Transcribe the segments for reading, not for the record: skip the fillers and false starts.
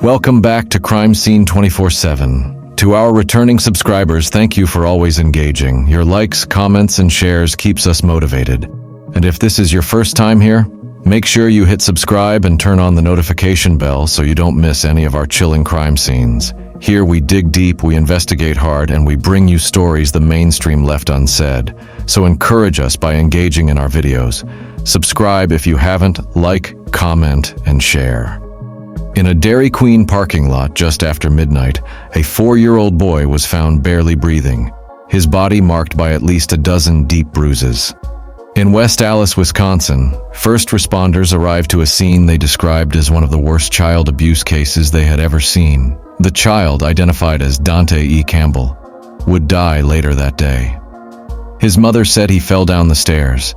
Welcome back to Crime Scene 24/7. To our returning subscribers, thank you for always engaging. Your likes, comments, and shares keeps us motivated. And if this is your first time here, make sure you hit subscribe and turn on the notification bell so you don't miss any of our chilling crime scenes. Here we dig deep, we investigate hard, and we bring you stories the mainstream left unsaid. So encourage us by engaging in our videos. Subscribe if you haven't, like, comment, and share. In a Dairy Queen parking lot just after midnight, a 4-year-old boy was found barely breathing, his body marked by at least a dozen deep bruises. In West Allis, Wisconsin, first responders arrived to a scene they described as one of the worst child abuse cases they had ever seen. The child, identified as Donte E. Campbell, would die later that day. His mother said he fell down the stairs,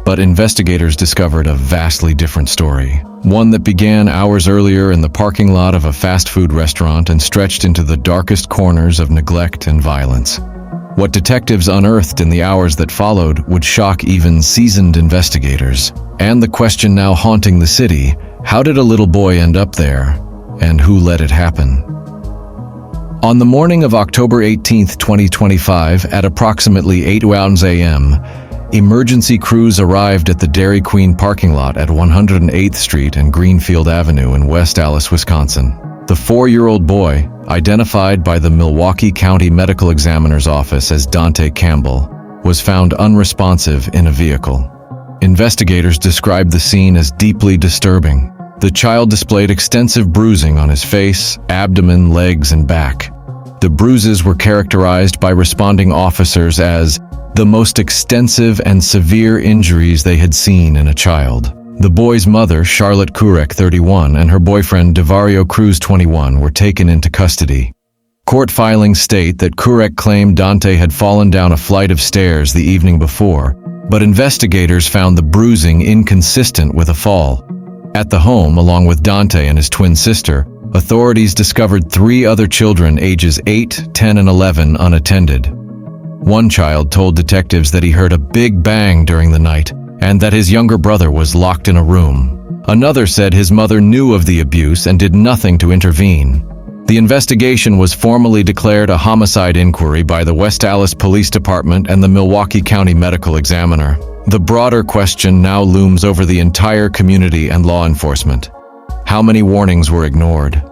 but investigators discovered a vastly different story, one that began hours earlier in the parking lot of a fast food restaurant and stretched into the darkest corners of neglect and violence. What detectives unearthed in the hours that followed would shock even seasoned investigators. And the question now haunting the city, how did a little boy end up there, and who let it happen? On the morning of October 18, 2025, at approximately 8 a.m., emergency crews arrived at the Dairy Queen parking lot at 108th Street and Greenfield Avenue in West Allis, Wisconsin. The 4-year-old boy, identified by the Milwaukee County Medical Examiner's Office as Donte Campbell, was found unresponsive in a vehicle. Investigators described the scene as deeply disturbing. The child displayed extensive bruising on his face, abdomen, legs, and back. The bruises were characterized by responding officers as the most extensive and severe injuries they had seen in a child. The boy's mother, Charlotte Kurek, 31, and her boyfriend, Devario Cruz, 21, were taken into custody. Court filings state that Kurek claimed Donte had fallen down a flight of stairs the evening before, but investigators found the bruising inconsistent with a fall. At the home, along with Donte and his twin sister, authorities discovered 3 other children ages 8, 10, and 11 unattended. One child told detectives that he heard a big bang during the night and that his younger brother was locked in a room. Another said his mother knew of the abuse and did nothing to intervene. The investigation was formally declared a homicide inquiry by the West Allis Police Department and the Milwaukee County Medical Examiner. The broader question now looms over the entire community and law enforcement. How many warnings were ignored?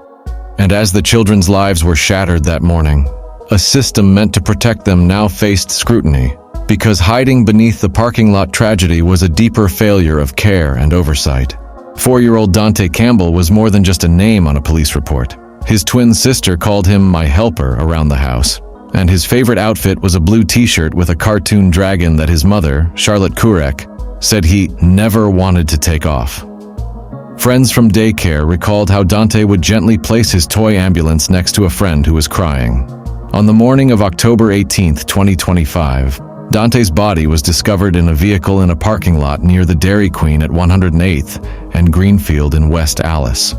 And as the children's lives were shattered that morning, a system meant to protect them now faced scrutiny, because hiding beneath the parking lot tragedy was a deeper failure of care and oversight. 4-year-old Donte Campbell was more than just a name on a police report. His twin sister called him "my helper" around the house, and his favorite outfit was a blue t-shirt with a cartoon dragon that his mother, Charlotte Kurek, said he never wanted to take off. Friends from daycare recalled how Donte would gently place his toy ambulance next to a friend who was crying. On the morning of October 18, 2025, Donte's body was discovered in a vehicle in a parking lot near the Dairy Queen at 108th and Greenfield in West Allis.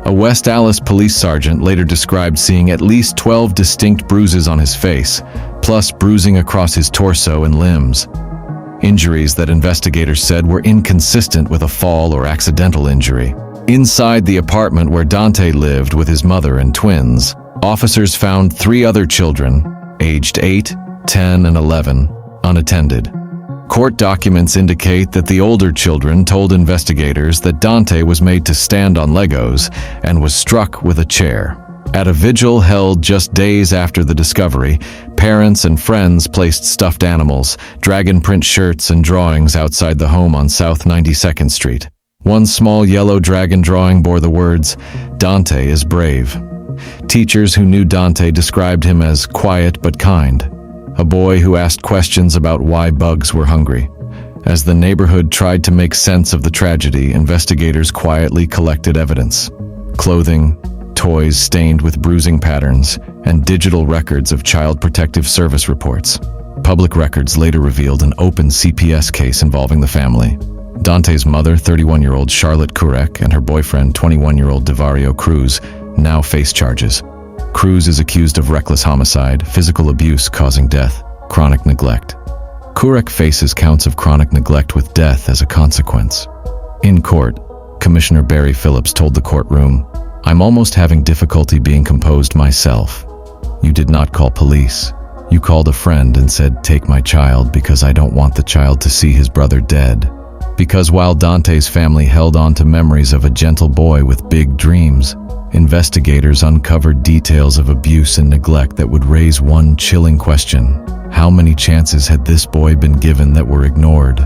A West Allis police sergeant later described seeing at least 12 distinct bruises on his face, plus bruising across his torso and limbs. Injuries that investigators said were inconsistent with a fall or accidental injury. Inside the apartment where Donte lived with his mother and twins, officers found 3 other children, aged 8, 10, and 11, unattended. Court documents indicate that the older children told investigators that Donte was made to stand on Legos and was struck with a chair. At a vigil held just days after the discovery, parents and friends placed stuffed animals, dragon print shirts, and drawings outside the home on South 92nd Street. One small yellow dragon drawing bore the words, "Donte is brave." Teachers who knew Donte described him as quiet but kind, a boy who asked questions about why bugs were hungry. As the neighborhood tried to make sense of the tragedy, investigators quietly collected evidence: clothing, toys stained with bruising patterns, and digital records of Child Protective Service reports. Public records later revealed an open CPS case involving the family. Donte's mother, 31-year-old Charlotte Kurek, and her boyfriend, 21-year-old Devario Cruz, now face charges. Cruz is accused of reckless homicide, physical abuse causing death, chronic neglect. Kurek faces counts of chronic neglect with death as a consequence. In court, Commissioner Barry Phillips told the courtroom, I'm almost having difficulty being composed myself. You did not call police. You called a friend and said, take my child because I don't want the child to see his brother dead. Because while Donte's family held on to memories of a gentle boy with big dreams, investigators uncovered details of abuse and neglect that would raise one chilling question. How many chances had this boy been given that were ignored?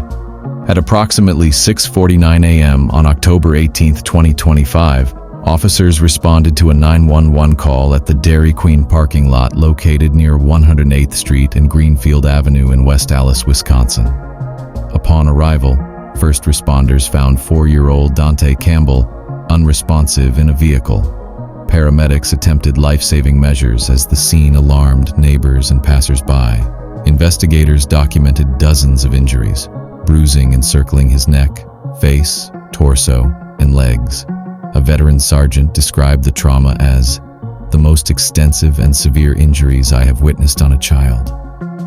At approximately 6:49 a.m. on October 18, 2025, officers responded to a 911 call at the Dairy Queen parking lot located near 108th Street and Greenfield Avenue in West Allis, Wisconsin. Upon arrival, first responders found 4-year-old Donte Campbell unresponsive in a vehicle. Paramedics attempted life-saving measures as the scene alarmed neighbors and passers-by. Investigators documented dozens of injuries, bruising encircling his neck, face, torso, and legs. A veteran sergeant described the trauma as the most extensive and severe injuries I have witnessed on a child.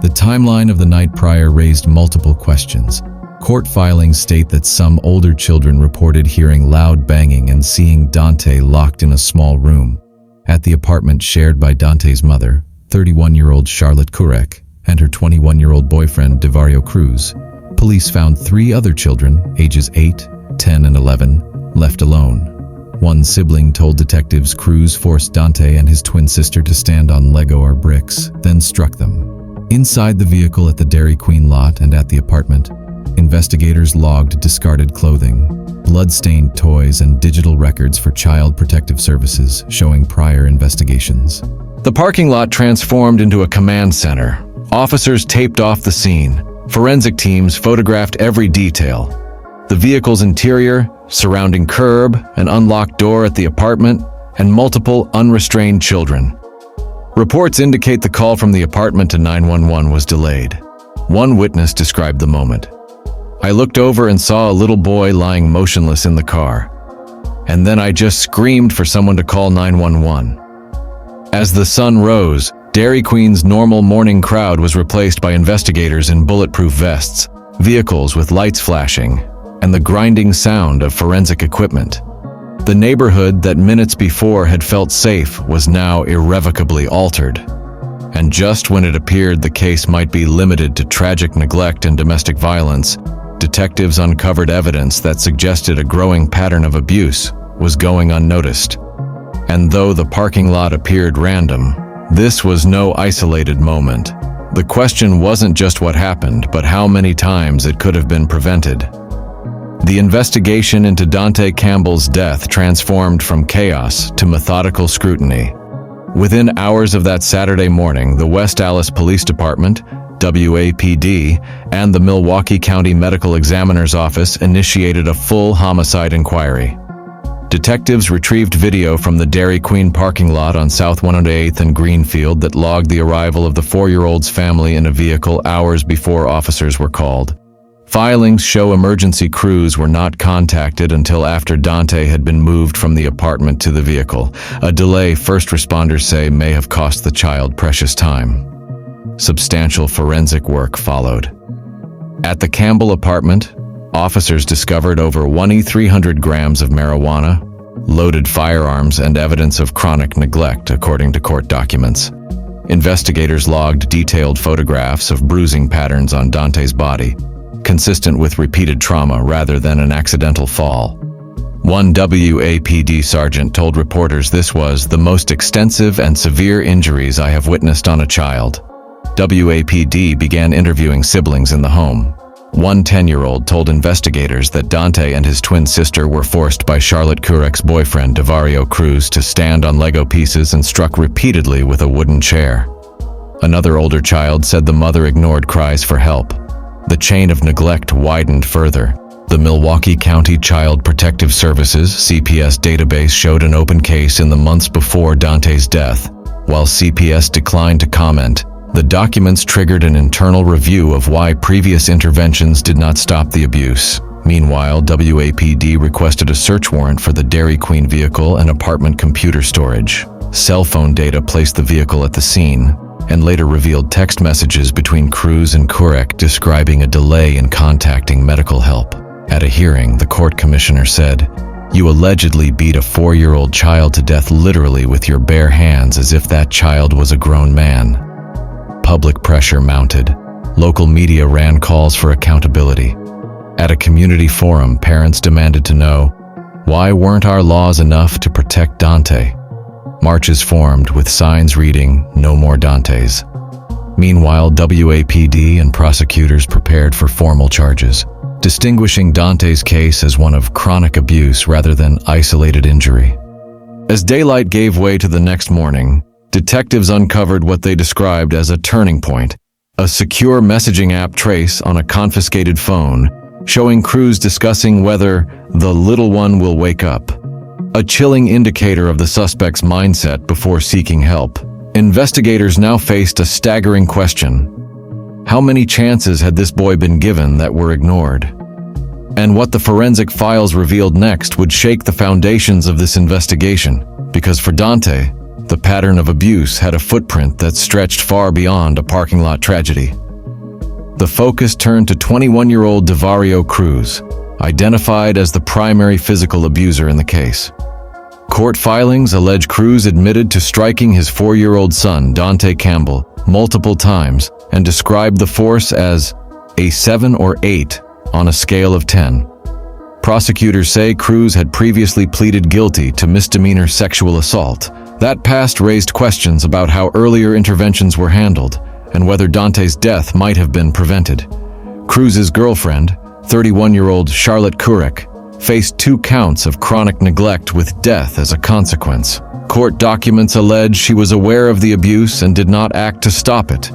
The timeline of the night prior raised multiple questions. Court filings state that some older children reported hearing loud banging and seeing Donte locked in a small room at the apartment shared by Donte's mother, 31-year-old Charlotte Kurek, and her 21-year-old boyfriend, Devario Cruz. Police found 3 other children, ages 8, 10, and 11, left alone. One sibling told detectives Cruz forced Donte and his twin sister to stand on Lego or bricks, then struck them. Inside the vehicle at the Dairy Queen lot and at the apartment, investigators logged discarded clothing, blood-stained toys, and digital records for Child Protective Services showing prior investigations. The parking lot transformed into a command center. Officers taped off the scene. Forensic teams photographed every detail. The vehicle's interior, surrounding curb, an unlocked door at the apartment, and multiple unrestrained children. Reports indicate the call from the apartment to 911 was delayed. One witness described the moment. I looked over and saw a little boy lying motionless in the car. And then I just screamed for someone to call 911. As the sun rose, Dairy Queen's normal morning crowd was replaced by investigators in bulletproof vests, vehicles with lights flashing, and the grinding sound of forensic equipment. The neighborhood that minutes before had felt safe was now irrevocably altered. And just when it appeared the case might be limited to tragic neglect and domestic violence, detectives uncovered evidence that suggested a growing pattern of abuse was going unnoticed. And though the parking lot appeared random, this was no isolated moment. The question wasn't just what happened, but how many times it could have been prevented. The investigation into Donte Campbell's death transformed from chaos to methodical scrutiny. Within hours of that Saturday morning, the West Allis Police Department, WAPD, and the Milwaukee County Medical Examiner's Office initiated a full homicide inquiry. Detectives retrieved video from the Dairy Queen parking lot on South 108th and Greenfield that logged the arrival of the 4-year-old's family in a vehicle hours before officers were called. Filings show emergency crews were not contacted until after Donte had been moved from the apartment to the vehicle, a delay first responders say may have cost the child precious time. Substantial forensic work followed. At the Campbell apartment, officers discovered over 1,300 grams of marijuana, loaded firearms, and evidence of chronic neglect, according to court documents. Investigators logged detailed photographs of bruising patterns on Donte's body, consistent with repeated trauma rather than an accidental fall. One WAPD sergeant told reporters this was the most extensive and severe injuries I have witnessed on a child. WAPD began interviewing siblings in the home. One 10-year-old told investigators that Donte and his twin sister were forced by Charlotte Kurek's boyfriend, Devario Cruz, to stand on Lego pieces and struck repeatedly with a wooden chair. Another older child said the mother ignored cries for help. The chain of neglect widened further. The Milwaukee County Child Protective Services (CPS) database showed an open case in the months before Donte's death. While CPS declined to comment, the documents triggered an internal review of why previous interventions did not stop the abuse. Meanwhile, WAPD requested a search warrant for the Dairy Queen vehicle and apartment computer storage. Cell phone data placed the vehicle at the scene, and later revealed text messages between Cruz and Kurek describing a delay in contacting medical help. At a hearing, the court commissioner said, You allegedly beat a 4-year-old child to death literally with your bare hands as if that child was a grown man. Public pressure mounted. Local media ran calls for accountability. At a community forum, parents demanded to know, why weren't our laws enough to protect Donte? Marches formed with signs reading, "No more Dontes." Meanwhile, WAPD and prosecutors prepared for formal charges, distinguishing Donte's case as one of chronic abuse rather than isolated injury. As daylight gave way to the next morning, detectives uncovered what they described as a turning point, a secure messaging app trace on a confiscated phone, showing crews discussing whether the little one will wake up. A chilling indicator of the suspect's mindset before seeking help. Investigators now faced a staggering question. How many chances had this boy been given that were ignored? And what the forensic files revealed next would shake the foundations of this investigation, because for Donte, the pattern of abuse had a footprint that stretched far beyond a parking lot tragedy. The focus turned to 21-year-old Davario Cruz, identified as the primary physical abuser in the case. Court filings allege Cruz admitted to striking his 4-year-old son, Donte Campbell, multiple times and described the force as a 7 or 8 on a scale of 10. Prosecutors say Cruz had previously pleaded guilty to misdemeanor sexual assault. That past raised questions about how earlier interventions were handled and whether Donte's death might have been prevented. Cruz's girlfriend, 31-year-old Charlotte Kurek, faced 2 counts of chronic neglect with death as a consequence. Court documents allege she was aware of the abuse and did not act to stop it.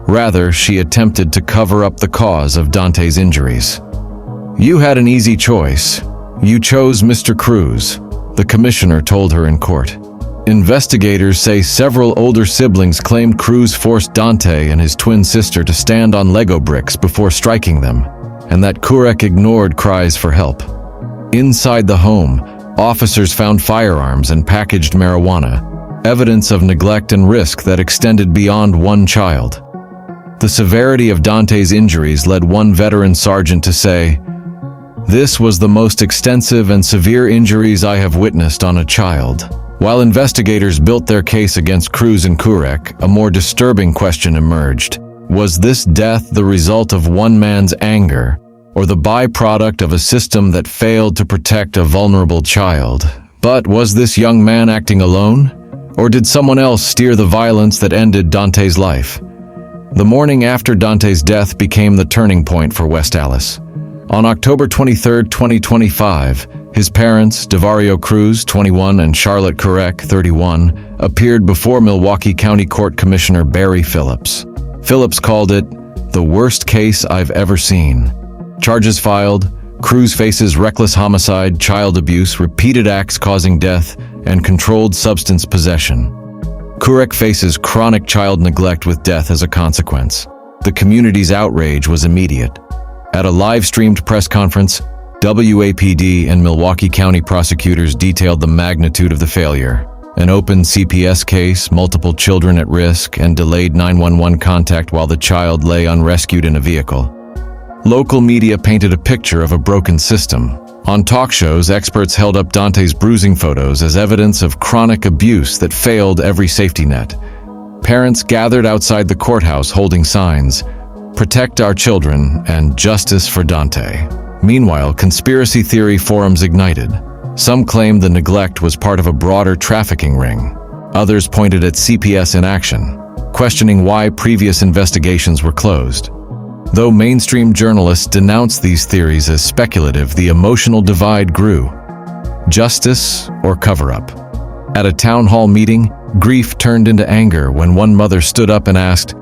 Rather, she attempted to cover up the cause of Donte's injuries. "You had an easy choice. You chose Mr. Cruz," the commissioner told her in court. Investigators say several older siblings claimed Cruz forced Donte and his twin sister to stand on Lego bricks before striking them, and that Kurek ignored cries for help. Inside the home, officers found firearms and packaged marijuana, evidence of neglect and risk that extended beyond one child. The severity of Donte's injuries led one veteran sergeant to say, "This was the most extensive and severe injuries I have witnessed on a child." While investigators built their case against Cruz and Kurek, a more disturbing question emerged. Was this death the result of one man's anger, or the byproduct of a system that failed to protect a vulnerable child? But was this young man acting alone? Or did someone else steer the violence that ended Donte's life? The morning after Donte's death became the turning point for West Allis. On October 23, 2025, his parents, Davario Cruz, 21, and Charlotte Kurek, 31, appeared before Milwaukee County Court Commissioner Barry Phillips. Phillips called it, "the worst case I've ever seen." Charges filed, Cruz faces reckless homicide, child abuse, repeated acts causing death, and controlled substance possession. Kurek faces chronic child neglect with death as a consequence. The community's outrage was immediate. At a live-streamed press conference, WAPD and Milwaukee County prosecutors detailed the magnitude of the failure. An open CPS case, multiple children at risk, and delayed 911 contact while the child lay unrescued in a vehicle. Local media painted a picture of a broken system. On talk shows, experts held up Donte's bruising photos as evidence of chronic abuse that failed every safety net. Parents gathered outside the courthouse holding signs, "Protect our children" and "Justice for Donte." Meanwhile, conspiracy theory forums ignited. Some claimed the neglect was part of a broader trafficking ring. Others pointed at CPS inaction, questioning why previous investigations were closed. Though mainstream journalists denounced these theories as speculative, the emotional divide grew. Justice or cover-up? At a town hall meeting, grief turned into anger when one mother stood up and asked,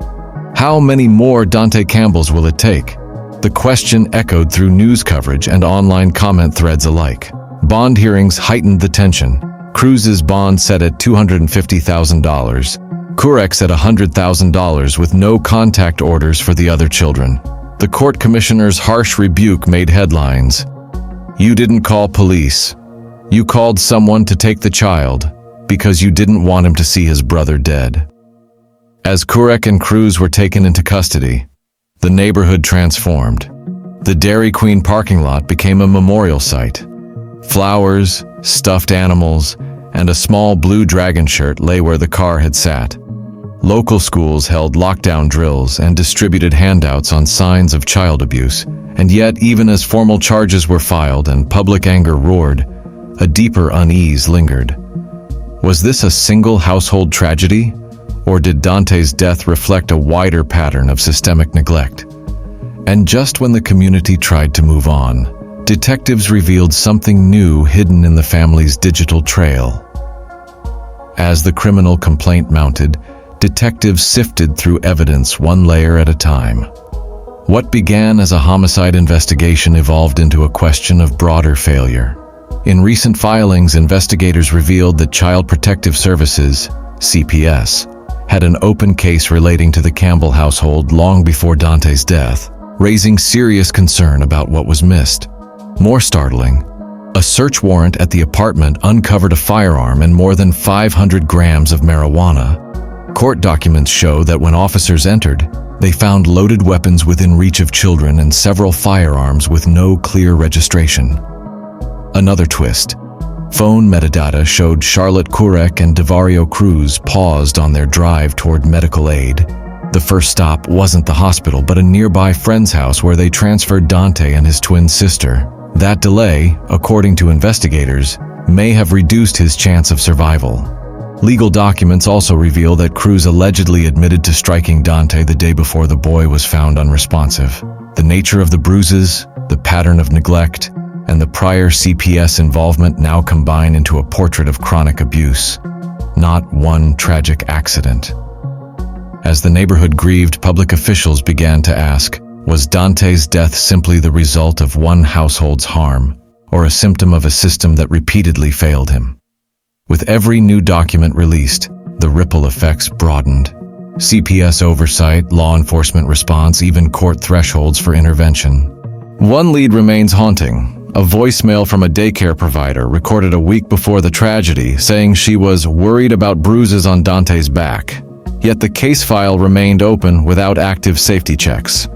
"How many more Donte Campbells will it take?" The question echoed through news coverage and online comment threads alike. Bond hearings heightened the tension. Cruz's bond set at $250,000. Kurek's at $100,000 with no contact orders for the other children. The court commissioner's harsh rebuke made headlines. "You didn't call police. You called someone to take the child because you didn't want him to see his brother dead." As Kurek and Cruz were taken into custody, the neighborhood transformed. The Dairy Queen parking lot became a memorial site. Flowers, stuffed animals, and a small blue dragon shirt lay where the car had sat. Local schools held lockdown drills and distributed handouts on signs of child abuse, and yet, even as formal charges were filed and public anger roared, a deeper unease lingered. Was this a single household tragedy, or did Donte's death reflect a wider pattern of systemic neglect? And just when the community tried to move on, detectives revealed something new hidden in the family's digital trail. As the criminal complaint mounted, detectives sifted through evidence one layer at a time. What began as a homicide investigation evolved into a question of broader failure. In recent filings, investigators revealed that Child Protective Services, CPS, had an open case relating to the Campbell household long before Donte's death, raising serious concern about what was missed. More startling, a search warrant at the apartment uncovered a firearm and more than 500 grams of marijuana. Court documents show that when officers entered, they found loaded weapons within reach of children and several firearms with no clear registration. Another twist. Phone metadata showed Charlotte Kurek and Devario Cruz paused on their drive toward medical aid. The first stop wasn't the hospital, but a nearby friend's house where they transferred Donte and his twin sister. That delay, according to investigators, may have reduced his chance of survival. Legal documents also reveal that Cruz allegedly admitted to striking Donte the day before the boy was found unresponsive. The nature of the bruises, the pattern of neglect, and the prior CPS involvement now combine into a portrait of chronic abuse, not one tragic accident. As the neighborhood grieved, public officials began to ask, was Donte's death simply the result of one household's harm, or a symptom of a system that repeatedly failed him? With every new document released, the ripple effects broadened. CPS oversight, law enforcement response, even court thresholds for intervention. One lead remains haunting. A voicemail from a daycare provider recorded a week before the tragedy saying she was worried about bruises on Donte's back. Yet the case file remained open without active safety checks.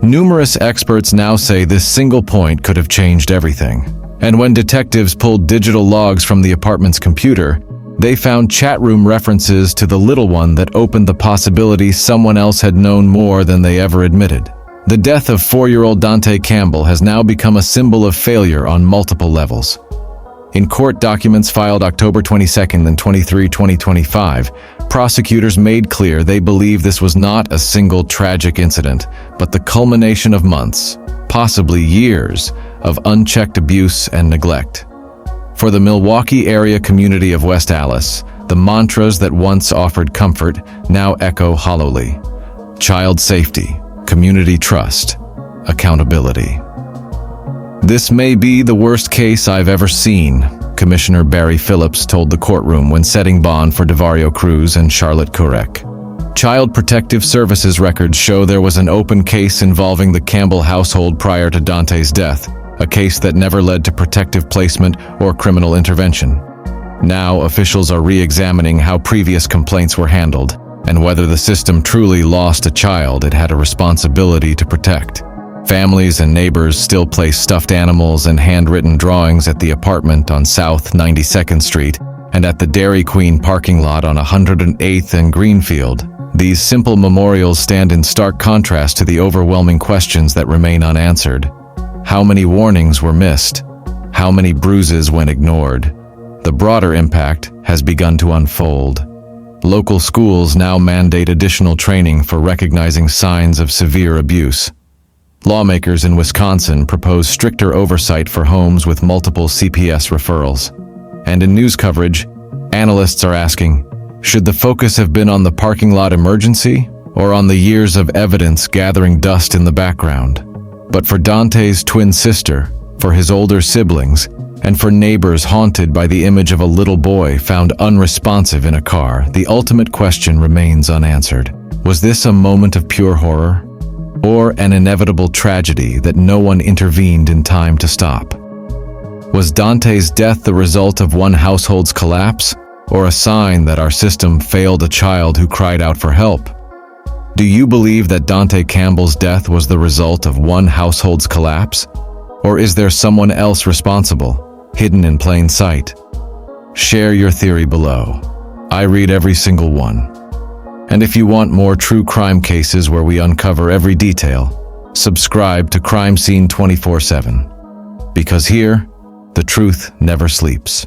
Numerous experts now say this single point could have changed everything. And when detectives pulled digital logs from the apartment's computer, they found chat room references to the little one that opened the possibility someone else had known more than they ever admitted. The death of 4-year-old Donte Campbell has now become a symbol of failure on multiple levels. In court documents filed October 22 and 23, 2025, prosecutors made clear they believe this was not a single tragic incident, but the culmination of months, possibly years, of unchecked abuse and neglect. For the Milwaukee area community of West Allis, the mantras that once offered comfort now echo hollowly. Child safety, community trust, accountability. This may be the worst case I've ever seen, Commissioner Barry Phillips told the courtroom when setting bond for Devario Cruz and Charlotte Kurek. Child Protective Services records show there was an open case involving the Campbell household prior to Donte's death, a case that never led to protective placement or criminal intervention. Now, officials are re-examining how previous complaints were handled and whether the system truly lost a child it had a responsibility to protect. Families and neighbors still place stuffed animals and handwritten drawings at the apartment on South 92nd Street and at the Dairy Queen parking lot on 108th and Greenfield. These simple memorials stand in stark contrast to the overwhelming questions that remain unanswered. How many warnings were missed? How many bruises went ignored? The broader impact has begun to unfold. Local schools now mandate additional training for recognizing signs of severe abuse. Lawmakers in Wisconsin propose stricter oversight for homes with multiple CPS referrals. And in news coverage, analysts are asking, should the focus have been on the parking lot emergency or on the years of evidence gathering dust in the background? But for Donte's twin sister, for his older siblings, and for neighbors haunted by the image of a little boy found unresponsive in a car, the ultimate question remains unanswered. Was this a moment of pure horror? Or an inevitable tragedy that no one intervened in time to stop? Was Donte's death the result of one household's collapse, or a sign that our system failed a child who cried out for help? Do you believe that Donte Campbell's death was the result of one household's collapse? Or is there someone else responsible? hidden in plain sight? Share your theory below. I read every single one. And if you want more true crime cases where we uncover every detail, subscribe to Crime Scene 24/7. Because here, the truth never sleeps.